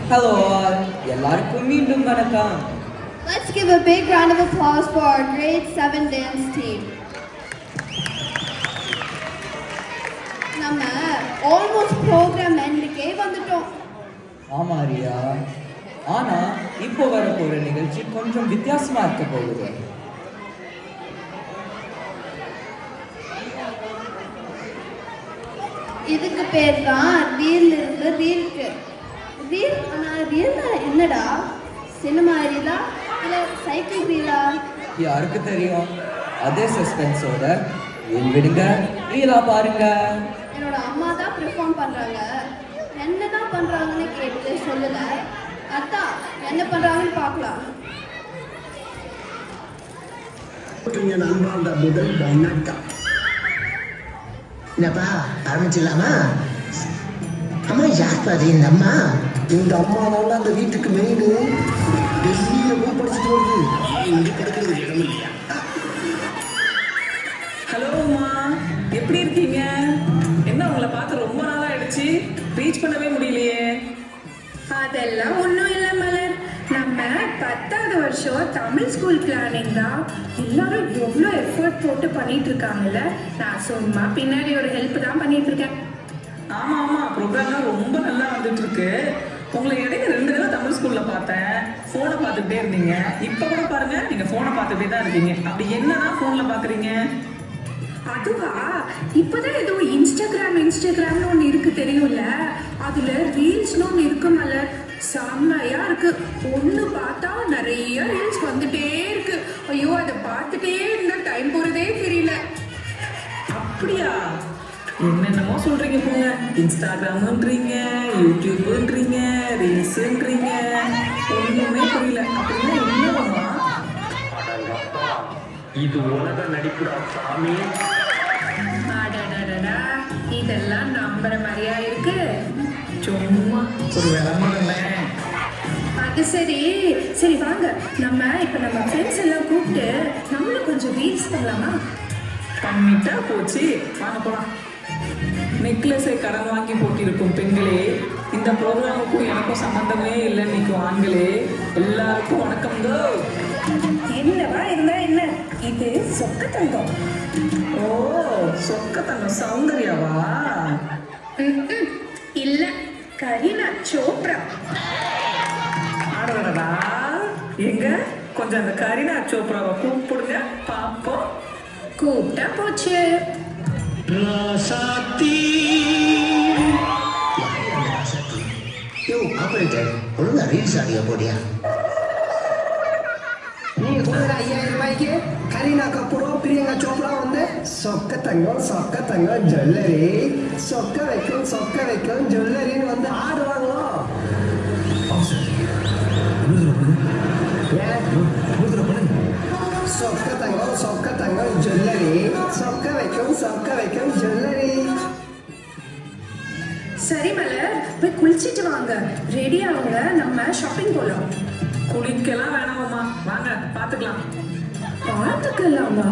Hello all, எல்லாருக்கும் மீண்டும் வணக்கம். Let's give a big round of applause for our grade 7 dance team. நம்ம almost program endக்கே வந்துட்டோம். ஆமா ரியா. ஆனா இப்போ வர போற நிகழ்ச்சி கொஞ்சம் வித்தியாசமா இருக்க போகுது. இதுக்கு பேர் தான் ரீல் இருந்து ரீல்க்கு. ரீல் ரீல்னா என்னடா? சினிமா ரீலா இல்ல சைக்கிள் ரீலா? யாருக்கு தெரியும்? அதே சஸ்பென்ஸோட ரீல் விடுங்க, ரீலா பாருங்க. என்னோட அம்மா தான் பெர்ஃபார்ம் பண்றாங்க. என்னதான் பண்றாங்கன்னு கேட்டு சொல்லல. அதான் என்ன பண்றாங்கன்னு பார்க்கலாம். நண்பாண்ட முதல் வணக்கம். என்னப்பா ஆரம்பிச்சிடலாமா? அம்மா யார் பாரு இந்த அம்மா? இந்த அம்மாவால அந்த வீட்டுக்கு மெயின். டெல்லியில போய் படிச்சுட்டு வருது. இங்க படுக்கிறது இடம் இல்லையா? ஹலோ அம்மா, எப்படி இருக்கீங்க? என்ன உங்களை பார்த்து ரொம்ப நாள் ஆயிடுச்சு, ரீச் பண்ணவே முடியலையே. அதெல்லாம் ஒன்றும் இல்லை மலர். நம்ம 10வது வருஷம் தமிழ் ஸ்கூல் பிளானிங் தான். எல்லாரும் எவ்வளோ எஃபர்ட் போட்டு பண்ணிட்டு இருக்காங்கல்ல. நான் சும்மா பின்னாடி ஒரு ஹெல்ப் தான் பண்ணிட்டு இருக்கேன். ஆமா ஆமா, ப்ரோக்ராம்லாம் ரொம்ப நல்லா வந்துட்டு இருக்கு. உங்களை இடையில 2 தடவை தமிழ் ஸ்கூல்ல பார்த்தேன். போனை பார்த்துக்கிட்டே இருந்தீங்க. இப்போ கூட பாருங்க, நீங்க போனை பார்த்துக்கிட்டே தான் இருக்கீங்க. அப்படி என்னதான் போன்ல பாக்குறீங்க? அதுவா, இப்போதான் ஏதோ இன்ஸ்டாகிராம்னு ஒன்று இருக்கு தெரியும்ல. அதுல ரீல்ஸ்னு ஒன்று இருக்கு மலர். செம்மையா இருக்கு. ஒன்று பார்த்தா நிறைய ரீல்ஸ் வந்துட்டே இருக்கு. ஐயோ, அதை பார்த்துட்டே இருந்தா டைம் போறதே தெரியல. அப்படியா? என்னென்னமோ சொல்றீங்க போங்க. இன்ஸ்டாகிராம்ன்றீங்க, யூடியூப்ன்றீங்க, ரீல்ஸ்ன்றீங்க, ஒண்ணுமே புரியல. அப்படின்னா என்னவா? இது உலக நடிப்புடா சாமி. அடடடடா, இதெல்லாம் நம்புற மாதிரியா இருக்கு. சும்மா ஒரு விளம்பரமே. அது சரி சரி, வாங்க நம்ம இப்ப நம்ம ஃப்ரெண்ட்ஸ் எல்லாம் கூப்பிட்டு நம்மளும் கொஞ்சம் ரீல்ஸ் பண்ணலாமா? பண்ணிட்டா போச்சு, வாங்க போலாம். நெக்லஸை கடன் வாங்கி போட்டிருக்கும் பெண்களே, இந்த ப்ரோக்ராமுக்கும் எனக்கும் சம்பந்தமே இல்லைன்னு நிற்கும் ஆண்களே, எல்லாருக்கும் வணக்கம்ங்க. என்னவா இருந்தா என்ன, இது சொக்க தங்கம். ஓ, சொக்க தங்கம் சௌந்தர்யாவா? இல்ல, கரீனா சோப்ரா. ஆடடா, எங்க கொஞ்சம் அந்த கரீனா சோப்ராவை கூப்பிடுங்க பாப்போம். கூப்பிட்டா போச்சு. ராசாத்தி. யோ ஆபரேட்டர், ஒழுங்கா ரீல்ஸ் ஆடியோ போடியா? நீங்க கொடுக்குற 5000 ரூபாய்க்கு கரீனா கபூரும் பிரியங்கா சோப்ரா வந்து சொக்க தங்கம் ஜுவல்லரி, சொக்க வைக்கும் ஜுவல்லரின்னு வந்து ஆடுவாங்களோ? சொக்க தங்கம் ஜுவல்லரி, சொக்க வைக்கும் ஜுவல்லரி. சரி மலர், போய் குளிச்சிட்டு வாங்க, ரெடி ஆகுங்க, நம்ம ஷாப்பிங் போலாம். குளிக்கலாம் வேணாமாம்மா, வாங்க பாத்துக்கலாம். பார்த்துக்கலாமா?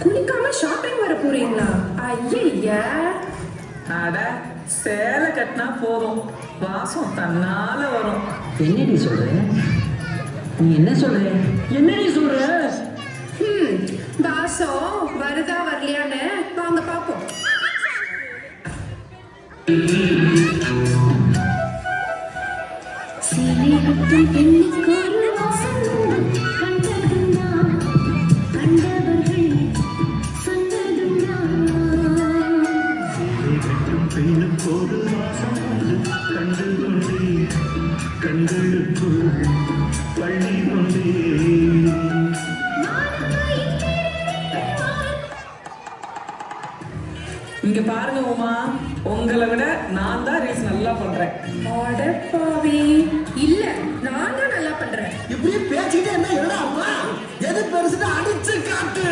குளிக்காம ஷாப்பிங் வர போறீங்களா? ஐயா, அட, சேலை கட்டினா போதும், வாசம் தன்னால வரும். என்னடி சொல்ற? நீ என்ன சொல்ற? என்னடி சொல்ற? வாசம் வருதா வரலையான்னு வாங்க பாப்போம். இங்க பாருங்க உமா, உங்களை விட நான் தான் ரீல்ஸ் நல்லா பண்றேன். அடப்பாவி, இல்ல நான் தான் நல்லா பண்றேன். இப்படியே பேசிட்டே இருந்தா என்னடா அம்மா? எது பெருசுன்னு அடிச்சு காட்டு.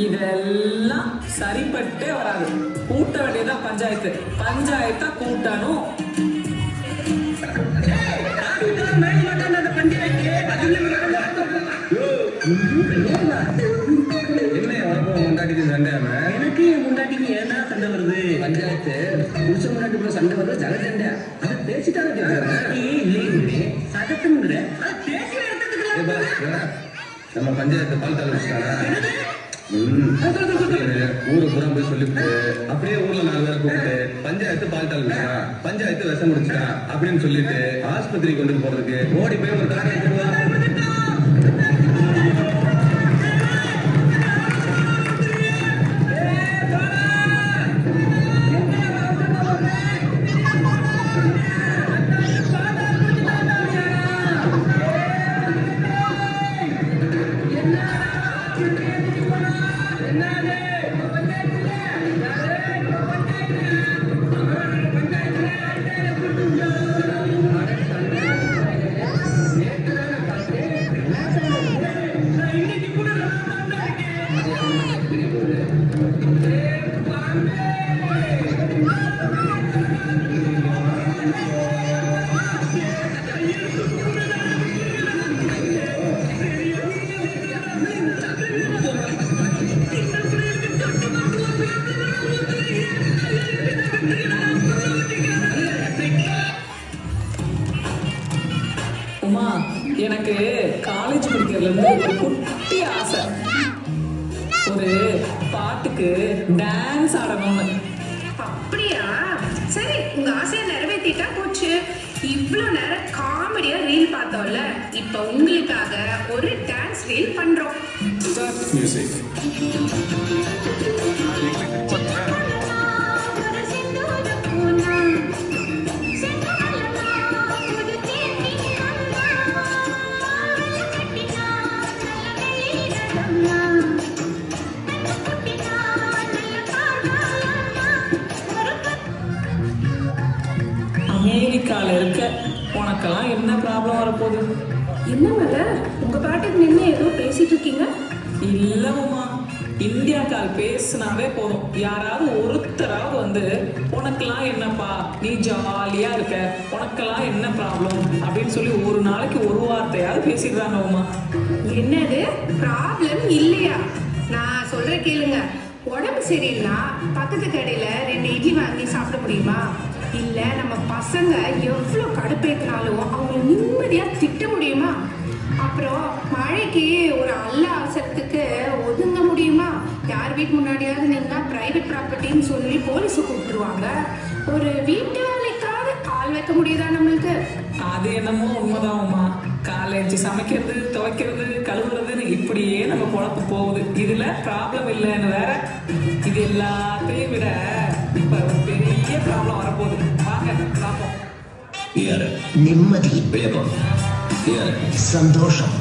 இதெல்லாம் சரிப்பட்டே வராது. கூட்ட வேண்டியதான் பஞ்சாயத்தா கூட்டணும். எனக்கு என் முன்னாடிக்கு ஏன்னா சண்டை வருது? பஞ்சாயத்து புருஷ முன்னாடி சண்டை வருது, ஜல சண்டை. அதை பேசிட்டாலும் சதத்துங்கிற அது தேக்கிற இடத்துக்கு நம்ம பஞ்சாயத்து பால் தலை வச்சுட்டாரா ஊரு புறம் போய் சொல்லிவிட்டு அப்படியே ஊர்ல 4 பேரை கூப்பிட்டு பஞ்சாயத்து பால் தலை வச்சுட்டான், பஞ்சாயத்து விஷம் முடிச்சுட்டான் அப்படின்னு சொல்லிட்டு ஆஸ்பத்திரி கொண்டு போறதுக்கு ஓடி போய் ஒரு காரை எடுத்துருவான். உமா, எனக்கு காலேஜ் படிக்கிறதுல இருந்து ஒரு குட்டி ஆசை, ஒரு பாட்டுக்கு டான்ஸ் ஆடணும்னு. அப்படியா? சரி, உங்க ஆசையை நிறைவேற்றிட்டா போச்சு. இவ்வளோ நேரம் காமெடியா ரீல் பார்த்தோம்ல, இப்போ உங்களுக்காக ஒரு டான்ஸ் ரீல் பண்றோம். மியூசிக் அமெரிக்கால இருக்க உனக்கெல்லாம் என்ன ப்ராப்ளம் வரப்போகுது? என்ன மேல உங்க பாட்டுக்கு நின்று ஏதோ பேசிட்டு இருக்கீங்க? இல்லம்மா, இந்தியா கால் பேசினாவே போதும், யாராவது ஒருத்தராவது வந்து உனக்கெல்லாம் என்னப்பா, நீ ஜாலியா இருக்க, உனக்கெல்லாம் என்ன ப்ராப்ளம் அப்படின்னு சொல்லி ஒரு நாளைக்கு ஒரு வார்த்தையாவது பேசிடுறாங்க உமா. என்னது ப்ராப்ளம் இல்லையா? நான் சொல்ற கேளுங்க. உடம்பு சரியில்லைனா பக்கத்து கடையில 2 இட்லி வாங்கி சாப்பிட முடியுமா? இல்ல நம்ம பசங்க எவ்வளோ கடுப்பேற்றினாலும் அவங்களை நிம்மதியா திட்ட முடியுமா? அப்புறம் மழைக்கு ஒரு அவசரத்துக்கு ஒதுங்க முடியுமா? யார் வீட்டு முன்னாடியாவது நீங்க பிரைவேட் ப்ராப்பர்ட்டின்னு சொல்லி போலீஸை கூப்பிட்டுருவாங்க. ஒரு வீட்டு வேலைக்காவது கால் வைக்க முடியுதா நம்மளுக்கு? அது என்னமோ உண்மைதான் உமா. காலேஜ் சமைக்கிறது, துவைக்கிறது, கழுவுறதுன்னு இப்படியே நம்ம பொழப்பு போகுது. இதுல ப்ராப்ளம் இல்லைன்னு வேற. இது எல்லாத்தையும் விட இப்ப ஒரு பெரிய ப்ராப்ளம் வரப்போகுது. வாங்க பார்ப்போம். நிம்மதி, சந்தோஷம்,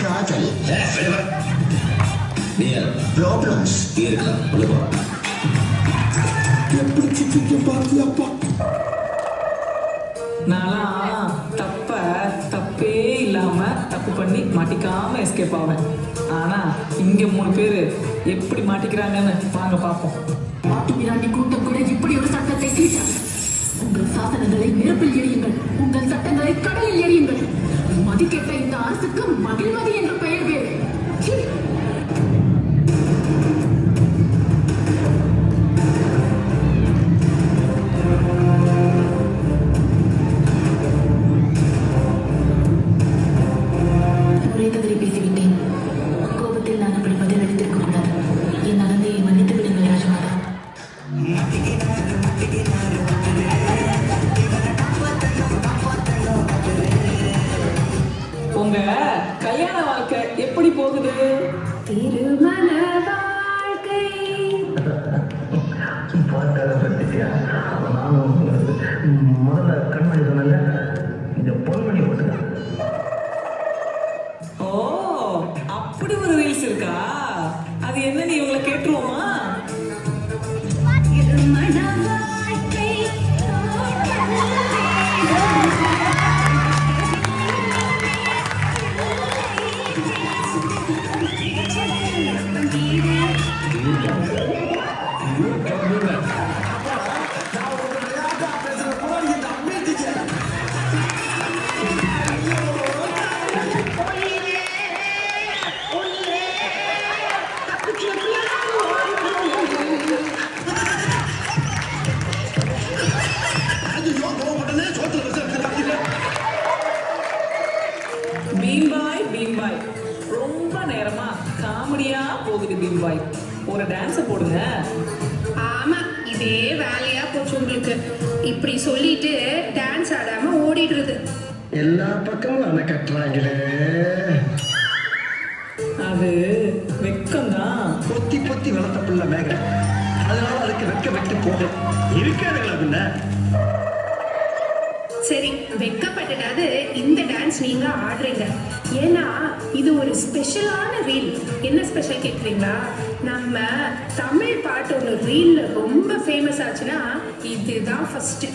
காதல், ப்ராப்ளம்ஸ். நான் தப்பே இல்லாம தப்பு பண்ணி மாட்டிக்காம எஸ்கேப் ஆவேன். ஆனா இங்க 3 பேரு எப்படி மாட்டிக்கிறாங்கன்னு வாங்க பார்ப்போம். மாட்டு பிராண்டி கூட்டம் கூட இப்படி ஒரு சட்டத்தை தீட்டார். உங்கள் சாசனங்களை நெருப்பில் எரியுங்கள், உங்கள் சட்டங்களை கடலில் எரியுங்கள். மதிக்கெட்ட இந்த அரசுக்கு மகிழ்மதி என்ற பெயர் வேறு. ஒரே கதிரை பேசிவிட்டேன். கோபத்தில் நான் அப்படி பதிலளித்திருக்க கூடாது. என் நடந்தையை மன்னித்து விடுங்கள் ராஜமாதா. உங்க கல்யாண வாழ்க்கை எப்படி போகுது? திருமண வாழ்க்கை முதல்ல கண்மணி சொன்னல, இந்த பொன்மணி போட்டுதான். ஓ, அப்படி ஒரு ரீல்ஸ் இருக்கா? அது என்னன்னு இவங்களை கேட்டுருவோமா? பாய், ஒரு டான்ஸை போடுங்க. ஆமா, இதே வேலையா போச்சு உங்களுக்கு. இப்படி சொல்லிட்டு டான்ஸ் ஆடாம ஓடிடுறது. எல்லா பக்கமும் அணை கட்டுறாங்களே. அது வெக்கம்தான். பொத்தி பொத்தி வளர்த்த பிள்ளை மேக, அதனால அதுக்கு வெக்க வெட்டு போகும் இருக்காதுங்களா பின்ன. சரி, வெக்கப்பட்டுட்டாது இந்த டான்ஸ் நீங்க ஆடுறீங்க. ஏன்னா இது ஒரு ஸ்பெஷலான ரீல். என்ன ஸ்பெஷல் கேட்குறீங்களா? நம்ம தமிழ் பாட்டு ஒன்று ரீல்ல ரொம்ப ஃபேமஸ் ஆச்சுன்னா இதுதான் ஃபர்ஸ்ட்.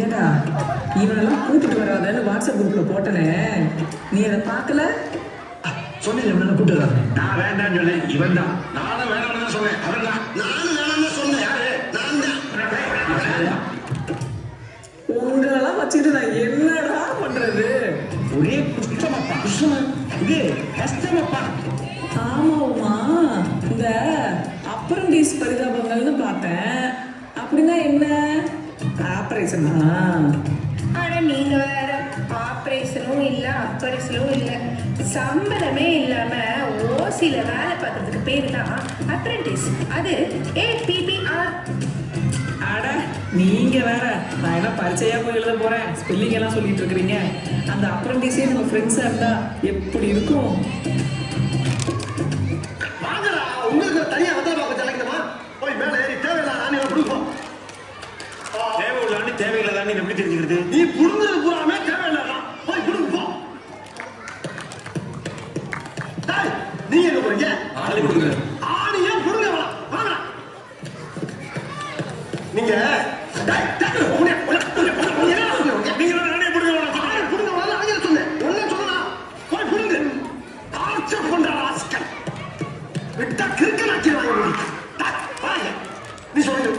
ஏடா, இவனெல்லாம் கூட்டிட்டு வராதன்னு வாட்ஸ்அப் குரூப்ல போட்டனே, நீ அதை பார்க்கல? சொன்னேன் கூட்டு வராது. நான் வேண்டாம்னு சொன்னேன், இவன் தான். நானும் வேண்டாம்னு தான் சொன்னேன், அவன் தான். நானும் வேணாம்னு சொன்னேன். யாரு? நான் தான். உங்களெல்லாம் வச்சுட்டு நான் என்னடா பண்றது? ஒரே குஷ்டமப்பா, இது கஷ்டமப்பா. ஆமா உமா, இந்த அப்ரண்டிஸ் பரிதாபங்கள்னு பார்த்தேன். அப்படின்னா என்ன? ஆபரேஷனா? ஆனா நீங்க வேற ஆபரேஷனும் இல்ல, அப்பரேஷனும் இல்ல, சம்பளமே இல்லாம ஓசில வேலை பார்க்கறதுக்கு பேரு தான் அப்ரெண்டிஸ். அது APPR. அட நீங்க வேற, நான் என்ன பரீட்சையா போய் எழுத போறேன், ஸ்பெல்லிங் எல்லாம் சொல்லிட்டு இருக்கிறீங்க. அந்த அப்ரண்டிஸே நம்ம ஃப்ரெண்ட்ஸா இருந்தா எப்படி இருக்கும்? வாங்கடா, உங்களுக்கு தனியா வந்தா பார்க்க தலைக்கணுமா? போய் மேலே ஏறி தேவையில்லை ஆணிகளை கொடுப்போம். தேவை உள்ளாண்டி தேவையில்லாதான்னு எப்படி தெரிஞ்சுக்கிறது? நீ புடுங்குறது பூராமே தேவையில்லை. போய் புடுங்க போ. டேய், நீ எங்க போறீங்க? ஆளு கொடுங்க. ஆணியே புடுங்க வேணாம். வாங்கடா. நீங்க டேய், டேய், உன்னை என்ன சொல்லுங்க? நீங்க நானே கொடுங்க வேணாம். ஆணி புடுங்க வேணாம். அங்கே சொன்னேன். ஒண்ணே சொல்லலாம். போய் புடுங்க. டார்ச்சர் பண்ற ராஸ்கல். விட்டா கிறுக்கனாக்கி வாங்க முடியும். டேய், வாங்க. நீ சொல்லு.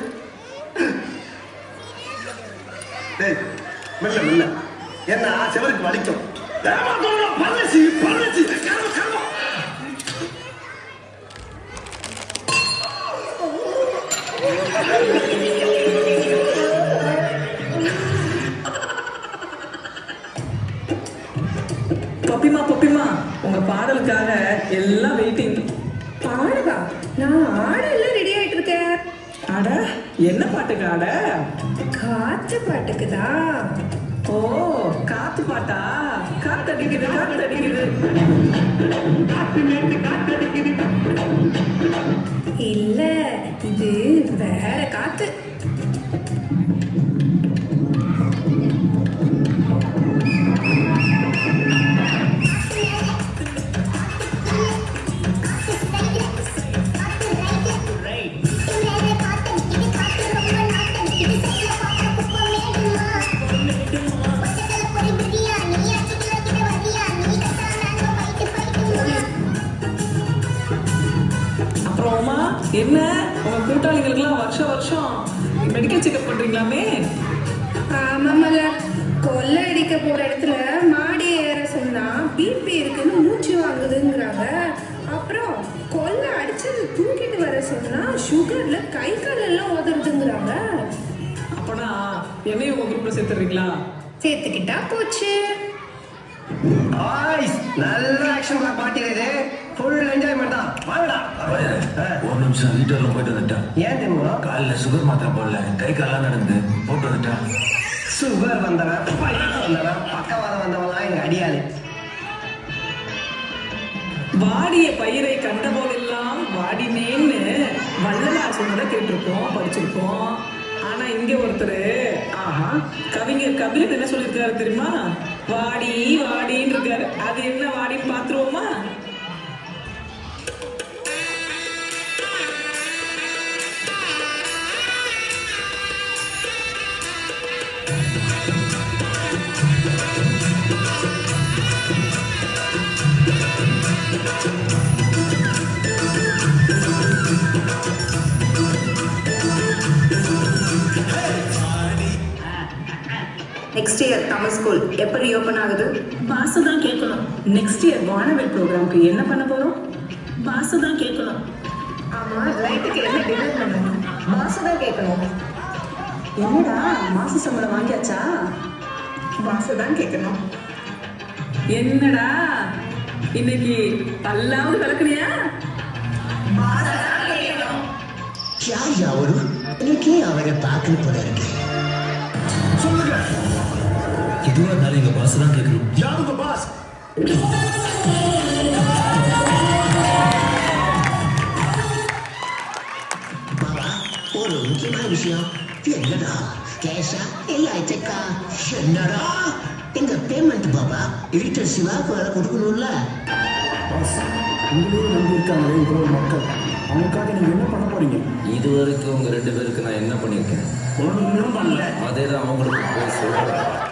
டேய், மெல்ல மெல்ல. என்ன செவருக்கு வலிக்கும். பரலசி பரலசி கர்ம கர்ம. பப்பிமா, உங்க பாடலுக்காக எல்லாம் வெயிட்டிங். பாடுவா? நான் ஆடெல்லாம் ரெடி ஆயிட்டு இருக்கேன். அட, என்ன பாட்டுக்கு ஆட? காற்று பாட்டுக்கு தான். ஓ, காத்து பாட்டா? காத்தடிக்குது காத்தடிக்குது. இல்ல, இது வேற காத்து. அப்புறமா என்ன, உங்க கூட்டாளிகளுக்கெல்லாம் வருஷம் மெடிக்கல் செக்அப் பண்றீங்களாமே? ஆமா மலர், கொள்ளை அடிக்க போற இடத்துல மாடி ஏற சொன்னா பிபி இருக்குன்னு மூச்சு வாங்குதுங்கிறாங்க. அப்புறம் கொள்ளை அடிச்சது தூக்கிட்டு வர சொன்னா சுகர்ல கை கால் எல்லாம் உதறுதுங்கிறாங்க. அப்பனா என்னையும் உங்க குரூப்ல சேர்த்துறீங்களா? சேர்த்துக்கிட்டா போச்சு. ஆய்ஸ், நல்ல ஆக்ஷன் பார்ட்டி இது. ஃபுல் என்ஜாய்மெண்ட் தான். வாங்கடா. ஒரு நிமிஷம் வீட்டுல போயிட்டு வந்துட்டேன். ஏன் தெரியுமா? காலைல சுகர் மாத்திரை போடல, கை காலெல்லாம் நடந்து போட்டு வந்துட்டேன். சுகர் வந்தவன், பைக்கு வந்தவன், பக்கவாதம் வந்தவன்லாம் எங்க அடியாளு. வாடிய பயிரை கண்ட போதெல்லாம் வாடினேன்னு வள்ளலார் சொன்னதை கேட்டிருக்கோம், படிச்சிருக்கோம். ஆனா இங்க ஒருத்தர், ஆஹா, கவிஞர் கபிலன் என்ன சொல்லியிருக்காரு தெரியுமா? வாடி வாடின்னு இருக்காரு. அது என்ன வாடின்னு பாத்துருவோமா? நெக்ஸ்ட் இயர் தமிழ் ஸ்கூல் எப்போ ரீஓப்பன் ஆகுது? பாசு தான் கேட்கணும். நெக்ஸ்ட் இயர் வானவில் ப்ரோக்ராம்க்கு என்ன பண்ண போறோம்? பாசு தான் கேட்கணும். ஆமா, நைட்டுக்கு என்ன டின்னர் பண்ணணும்? பாசு தான் கேட்கணும். என்னடா மாச சம்பளம் வாங்கியாச்சா? பாசு தான் கேட்கணும். என்னடா இன்னைக்கு பல்லாவது கலக்குனியா? யார் அவரு? எனக்கே அவரை பார்க்கணும் போல இருக்கு. எதுவாக இருந்தாலும் எங்கள் பாஸ் தான் கேட்கணும். யாருங்க பாஸ்? பாபா, ஒரு முக்கியமான விஷயம். என்னடா கேஷா இல்ல செக்கா? என்னடா எங்க பேமெண்ட் பாபா எடிட்டர் சிவாக்கு வேலை கொடுக்கணும்ல. உங்களையும் நம்பி இருக்காங்களே இவ்வளோ மக்கள், அவங்களுக்காக நீங்க என்ன பண்ண போறீங்க? இது வரைக்கும் உங்கள் 2 பேருக்கு நான் என்ன பண்ணியிருக்கேன்? ஒன்றும் பண்ணல. அதே தான் அவங்களுக்கு போய் சொல்கிறேன்.